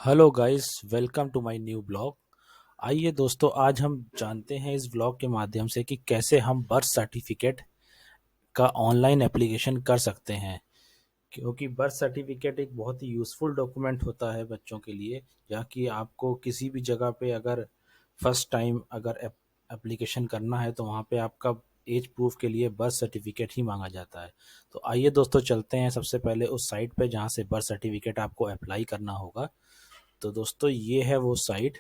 Hello guys, welcome to my new blog. आइए दोस्तों, आज हम जानते हैं इस ब्लॉग के माध्यम से कि कैसे हम बर्थ सर्टिफिकेट का ऑनलाइन एप्लीकेशन कर सकते हैं। क्योंकि बर्थ सर्टिफिकेट एक बहुत ही यूज़फुल डॉक्यूमेंट होता है बच्चों के लिए, जहाँ कि आपको किसी भी जगह पे अगर फर्स्ट टाइम अगर एप्लीकेशन करना है तो वहाँ पे आपका एज प्रूफ के लिए बर्थ सर्टिफिकेट ही मांगा जाता है। तो आइए दोस्तों, चलते हैं सबसे पहले उस साइट पे जहाँ से बर्थ सर्टिफिकेट आपको अप्लाई करना होगा। तो दोस्तों, ये है वो साइट।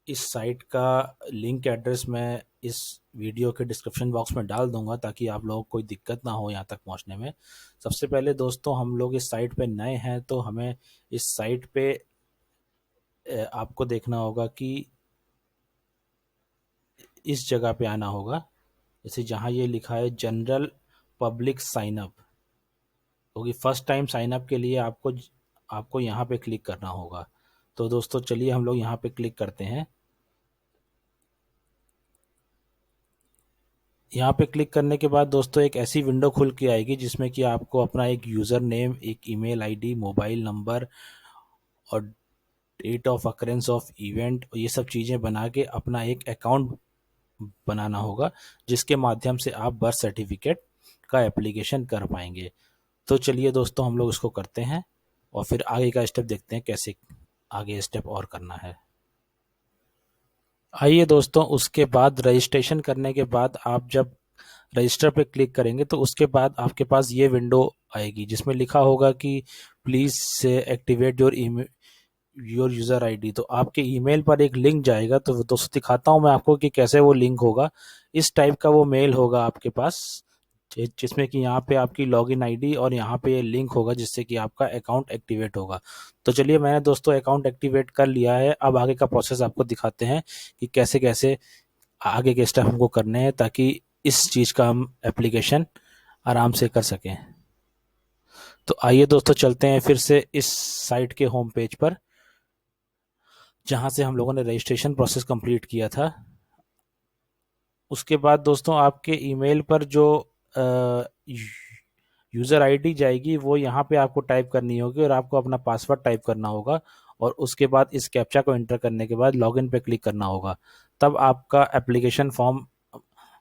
इस साइट का लिंक एड्रेस मैं इस वीडियो के डिस्क्रिप्शन बॉक्स में डाल दूंगा ताकि आप लोगों को कोई दिक्कत ना हो यहाँ तक पहुँचने में। सबसे पहले दोस्तों, हम लोग इस साइट पे नए हैं तो हमें इस साइट पे आपको देखना होगा कि इस जगह पे आना होगा, जैसे जहाँ ये लिखा है जनरल पब्लिक साइन अप। क्योंकि फर्स्ट टाइम साइन अप के लिए आपको आपको यहाँ पे क्लिक करना होगा। तो दोस्तों चलिए हम लोग यहाँ पे क्लिक करते हैं। यहाँ पे क्लिक करने के बाद दोस्तों एक ऐसी विंडो खुल के आएगी जिसमें कि आपको अपना एक यूज़र नेम, एक ईमेल आईडी, मोबाइल नंबर और date of occurrence of event, ये सब चीज़ें बना के अपना एक अकाउंट बनाना होगा, जिसके माध्यम से आप बर्थ सर्टिफिकेट का एप्लीकेशन कर पाएंगे। तो चलिए दोस्तों, हम लोग इसको करते हैं और फिर आगे का स्टेप देखते हैं कैसे आगे स्टेप और करना है। आइए दोस्तों, उसके बाद रजिस्ट्रेशन करने के बाद आप जब रजिस्टर पे क्लिक करेंगे तो उसके बाद आपके पास ये विंडो आएगी जिसमें लिखा होगा कि प्लीज़ से एक्टिवेट योर यूज़र आईडी। तो आपके ईमेल पर एक लिंक जाएगा। तो दोस्तों दिखाता हूँ मैं आपको कि कैसे वो लिंक होगा। इस टाइप का वो मेल होगा आपके पास, जिसमें कि यहाँ पे आपकी लॉगिन आईडी और यहाँ पे ये लिंक होगा जिससे कि आपका अकाउंट एक्टिवेट होगा। तो चलिए, मैंने दोस्तों अकाउंट एक्टिवेट कर लिया है। अब आगे का प्रोसेस आपको दिखाते हैं कि कैसे कैसे आगे के स्टेप हमको करने हैं ताकि इस चीज़ का हम एप्लीकेशन आराम से कर सकें। तो आइए दोस्तों, चलते हैं फिर से इस साइट के होम पेज पर जहाँ से हम लोगों ने रजिस्ट्रेशन प्रोसेस कंप्लीट किया था। उसके बाद दोस्तों आपके ईमेल पर जो यूज़र आईडी जाएगी वो यहाँ पे आपको टाइप करनी होगी और आपको अपना पासवर्ड टाइप करना होगा। और उसके बाद इस कैप्चा को एंटर करने के बाद लॉगिन पे क्लिक करना होगा। तब आपका एप्लीकेशन फॉर्म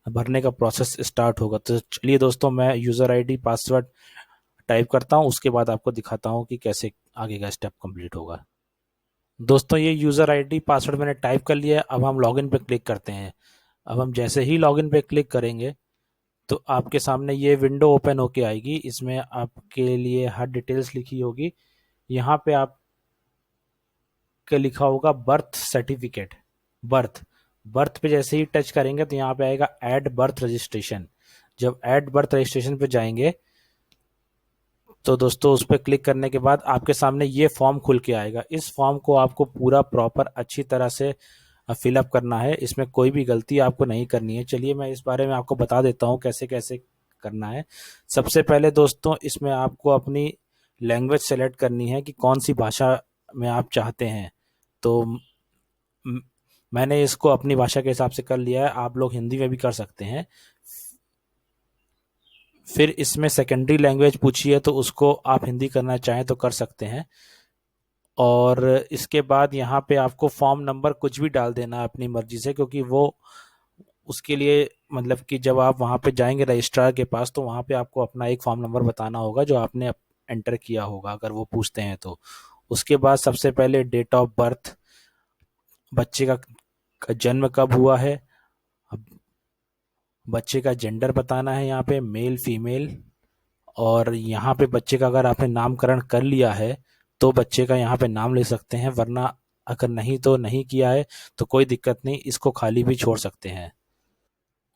भरने का प्रोसेस स्टार्ट होगा। तो चलिए दोस्तों, मैं यूज़र आईडी पासवर्ड टाइप करता हूँ, उसके बाद आपको दिखाता हूँ कि कैसे आगे का स्टेप कंप्लीट होगा। दोस्तों, ये यूज़र आईडी पासवर्ड मैंने टाइप कर लिया है। अब हम लॉगिन पे क्लिक करते हैं। अब हम जैसे ही लॉगिन पे क्लिक करेंगे तो आपके सामने ये विंडो ओपन होके आएगी। इसमें आपके लिए हर डिटेल्स लिखी होगी। यहाँ पे आपके लिखा होगा बर्थ सर्टिफिकेट। बर्थ बर्थ पे जैसे ही टच करेंगे तो यहाँ पे आएगा ऐड बर्थ रजिस्ट्रेशन। जब ऐड बर्थ रजिस्ट्रेशन पे जाएंगे तो दोस्तों उस पर क्लिक करने के बाद आपके सामने ये फॉर्म खुल के आएगा। इस फॉर्म को आपको पूरा प्रॉपर अच्छी तरह से फिलअप करना है। इसमें कोई भी गलती आपको नहीं करनी है। चलिए मैं इस बारे में आपको बता देता हूँ कैसे कैसे करना है। सबसे पहले दोस्तों, इसमें आपको अपनी लैंग्वेज सेलेक्ट करनी है कि कौन सी भाषा में आप चाहते हैं। तो म- मैंने इसको अपनी भाषा के हिसाब से कर लिया है। आप लोग हिंदी में भी कर सकते हैं। फिर इसमें सेकेंडरी लैंग्वेज पूछी है तो उसको आप हिंदी करना चाहें तो कर सकते हैं। और इसके बाद यहाँ पे आपको फॉर्म नंबर कुछ भी डाल देना है अपनी मर्जी से, क्योंकि वो उसके लिए मतलब कि जब आप वहाँ पे जाएंगे रजिस्ट्रार के पास तो वहाँ पे आपको अपना एक फॉर्म नंबर बताना होगा जो आपने एंटर किया होगा, अगर वो पूछते हैं तो। उसके बाद सबसे पहले डेट ऑफ बर्थ, बच्चे का जन्म कब हुआ है। अब बच्चे का जेंडर बताना है, यहाँ पे मेल फीमेल। और यहाँ पे बच्चे का अगर आपने नामकरण कर लिया है तो बच्चे का यहाँ पे नाम ले सकते हैं, वरना अगर नहीं तो नहीं किया है तो कोई दिक्कत नहीं, इसको खाली भी छोड़ सकते हैं।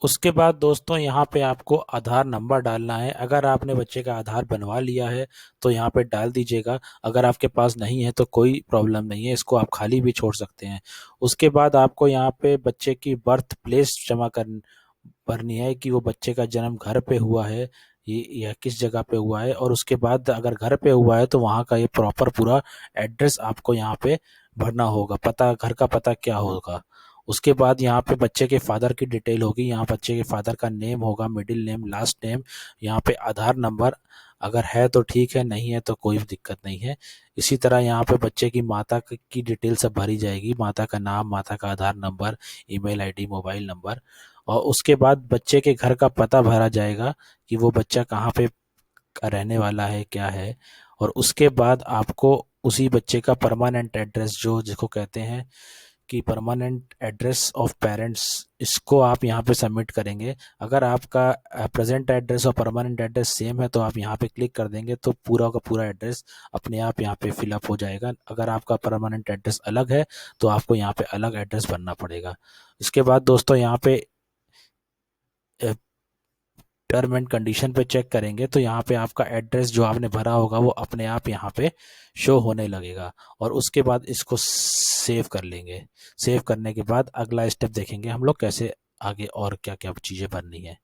उसके बाद दोस्तों यहाँ पे आपको आधार नंबर डालना है। अगर आपने बच्चे का आधार बनवा लिया है तो यहाँ पे डाल दीजिएगा। अगर आपके पास नहीं है तो कोई प्रॉब्लम नहीं है, इसको आप खाली भी छोड़ सकते हैं। उसके बाद आपको यहाँ पे बच्चे की बर्थ प्लेस जमा कर भरनी है कि वो बच्चे का जन्म घर पे हुआ है ये या किस जगह पे हुआ है। और उसके बाद अगर घर पे हुआ है तो वहाँ का ये प्रॉपर पूरा एड्रेस आपको यहाँ पे भरना होगा, पता घर का पता क्या होगा। उसके बाद यहाँ पे बच्चे के फादर की डिटेल होगी। यहाँ बच्चे के फादर का नेम होगा, मिडिल नेम, लास्ट नेम, यहाँ पे आधार नंबर, अगर है तो ठीक है, नहीं है तो कोई दिक्कत नहीं है। इसी तरह यहाँ पे बच्चे की माता की डिटेल सब भरी जाएगी, माता का नाम, माता का Aadhaar number, email ID, mobile number, और उसके बाद बच्चे के घर का पता भरा जाएगा कि वो बच्चा कहाँ पे रहने वाला है, क्या है। और उसके बाद आपको उसी बच्चे का परमानेंट एड्रेस, जो जिसको कहते हैं कि परमानेंट एड्रेस ऑफ पेरेंट्स, इसको आप यहाँ पे सबमिट करेंगे। अगर आपका प्रेजेंट एड्रेस और परमानेंट एड्रेस सेम है तो आप यहाँ पे क्लिक कर देंगे तो पूरा का पूरा एड्रेस अपने आप यहाँ पे फिलअप हो जाएगा। अगर आपका परमानेंट एड्रेस अलग है तो आपको यहाँ पे अलग एड्रेस भरना पड़ेगा। इसके बाद दोस्तों यहाँ पे टर्म एंड कंडीशन पे चेक करेंगे तो यहाँ पे आपका एड्रेस जो आपने भरा होगा वो अपने आप यहाँ पे शो होने लगेगा। और उसके बाद इसको सेव कर लेंगे। सेव करने के बाद अगला स्टेप देखेंगे हम लोग कैसे आगे और क्या क्या चीज़ें भरनी है।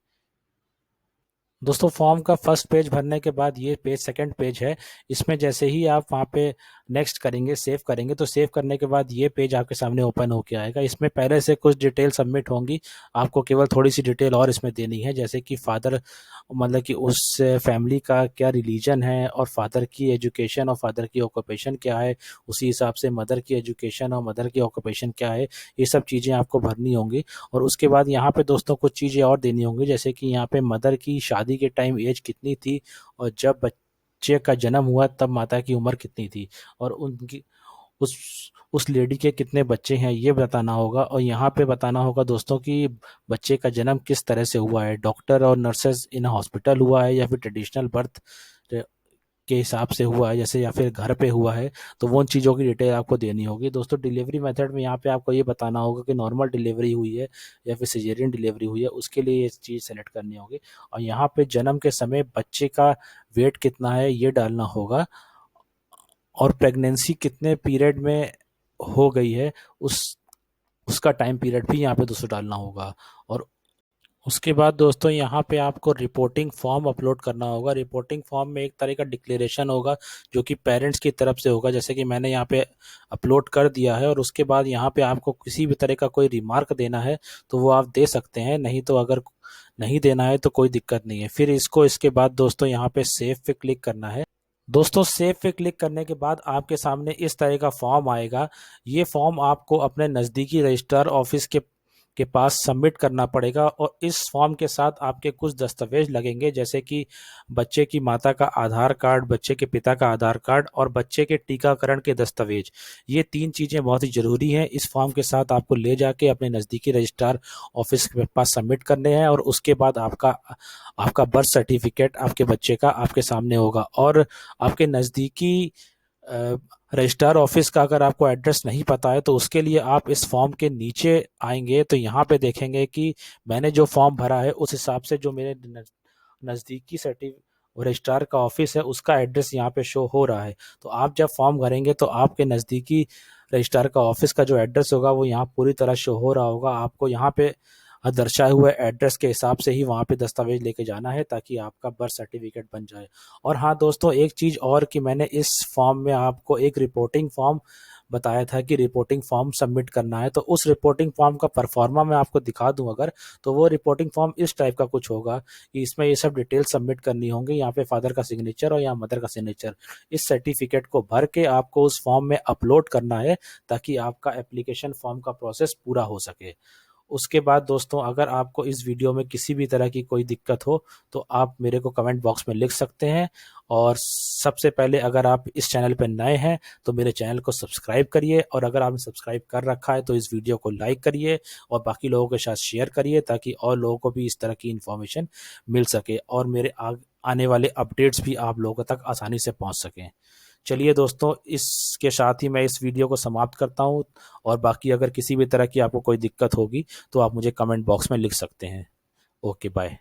दोस्तों फॉर्म का फर्स्ट पेज भरने के बाद ये पेज सेकंड पेज है। इसमें जैसे ही आप वहाँ पे नेक्स्ट करेंगे, सेव करेंगे, तो सेव करने के बाद ये पेज आपके सामने ओपन होके आएगा। इसमें पहले से कुछ डिटेल सबमिट होंगी, आपको केवल थोड़ी सी डिटेल और इसमें देनी है, जैसे कि फादर, मतलब कि उस फैमिली का क्या रिलीजन है, और फादर की एजुकेशन और फादर की ऑक्यूपेशन क्या है, उसी हिसाब से मदर की एजुकेशन और मदर की ऑक्यूपेशन क्या है, ये सब चीज़ें आपको भरनी होंगी। और उसके बाद यहाँ पे दोस्तों कुछ चीज़ें और देनी होंगी, जैसे कि यहाँ पे मदर की शादी के टाइम एज कितनी थी, और जब बच्चे का जन्म हुआ तब माता की उम्र कितनी थी, और उनकी उस उस लेडी के कितने बच्चे हैं ये बताना होगा। और यहाँ पे बताना होगा दोस्तों कि बच्चे का जन्म किस तरह से हुआ है, डॉक्टर और नर्सेज इन हॉस्पिटल हुआ है या फिर ट्रेडिशनल बर्थ के हिसाब से हुआ है, जैसे, या फिर घर पे हुआ है। तो वो उन चीज़ों की डिटेल आपको देनी होगी। दोस्तों डिलीवरी मेथड में यहाँ पे आपको ये बताना होगा कि नॉर्मल डिलीवरी हुई है या फिर सिजेरियन डिलीवरी हुई है, उसके लिए ये चीज़ सेलेक्ट करनी होगी। और यहाँ पे जन्म के समय बच्चे का वेट कितना है ये डालना होगा, और प्रेगनेंसी कितने पीरियड में हो गई है उस उसका टाइम पीरियड भी यहाँ पे दोस्तों डालना होगा। और उसके बाद दोस्तों यहाँ पे आपको रिपोर्टिंग फॉर्म अपलोड करना होगा। रिपोर्टिंग फॉर्म में एक तरह का डिक्लेरेशन होगा जो कि पेरेंट्स की तरफ से होगा, जैसे कि मैंने यहाँ पे अपलोड कर दिया है। और उसके बाद यहाँ पे आपको किसी भी तरह का कोई रिमार्क देना है तो वो आप दे सकते हैं, नहीं तो अगर नहीं देना है तो कोई दिक्कत नहीं है। फिर इसके बाद दोस्तों यहाँ पे सेव पे क्लिक करना है। दोस्तों सेव पे क्लिक करने के बाद आपके सामने इस तरह का फॉर्म आएगा। ये फॉर्म आपको अपने नज़दीकी रजिस्ट्रार ऑफिस के पास सबमिट करना पड़ेगा। और इस फॉर्म के साथ आपके कुछ दस्तावेज लगेंगे, जैसे कि बच्चे की माता का आधार कार्ड, बच्चे के पिता का आधार कार्ड और बच्चे के टीकाकरण के दस्तावेज। ये 3 चीज़ें बहुत ही ज़रूरी हैं। इस फॉर्म के साथ आपको ले जाके अपने नज़दीकी रजिस्ट्रार ऑफिस के पास सबमिट करने हैं। और उसके बाद आपका आपका बर्थ सर्टिफिकेट आपके बच्चे का आपके सामने होगा। और आपके नज़दीकी रजिस्ट्रार ऑफिस का अगर आपको एड्रेस नहीं पता है तो उसके लिए आप इस फॉर्म के नीचे आएंगे तो यहाँ पे देखेंगे कि मैंने जो फॉर्म भरा है उस हिसाब से जो मेरे नज़दीकी रजिस्ट्रार का ऑफिस है उसका एड्रेस यहाँ पे शो हो रहा है। तो आप जब फॉर्म भरेंगे तो आपके नज़दीकी रजिस्ट्रार का ऑफिस का जो एड्रेस होगा वो यहाँ पूरी तरह शो हो रहा होगा। आपको यहाँ पे दर्शाए हुए एड्रेस के हिसाब से ही वहाँ पे दस्तावेज लेके जाना है ताकि आपका बर्थ सर्टिफिकेट बन जाए। और हाँ दोस्तों एक चीज़ और कि मैंने इस फॉर्म में आपको एक रिपोर्टिंग फॉर्म बताया था कि रिपोर्टिंग फॉर्म सबमिट करना है, तो उस रिपोर्टिंग फॉर्म का परफॉर्मा मैं आपको दिखा दूं अगर, तो वो रिपोर्टिंग फॉर्म इस टाइप का कुछ होगा कि इसमें ये सब डिटेल सबमिट करनी होंगी। यहाँ पे फादर का सिग्नेचर और यहाँ मदर का सिग्नेचर, इस सर्टिफिकेट को भर के आपको उस फॉर्म में अपलोड करना है ताकि आपका एप्लीकेशन फॉर्म का प्रोसेस पूरा हो सके। उसके बाद दोस्तों अगर आपको इस वीडियो में किसी भी तरह की कोई दिक्कत हो तो आप मेरे को कमेंट बॉक्स में लिख सकते हैं। और सबसे पहले अगर आप इस चैनल पर नए हैं तो मेरे चैनल को सब्सक्राइब करिए, और अगर आपने सब्सक्राइब कर रखा है तो इस वीडियो को लाइक करिए और बाकी लोगों के साथ शेयर करिए ताकि और लोगों को भी इस तरह की इन्फॉर्मेशन मिल सके और मेरे आने वाले अपडेट्स भी आप लोगों तक आसानी से पहुंच सकें। चलिए दोस्तों इसके साथ ही मैं इस वीडियो को समाप्त करता हूँ, और बाकी अगर किसी भी तरह की आपको कोई दिक्कत होगी तो आप मुझे कमेंट बॉक्स में लिख सकते हैं। Okay bye.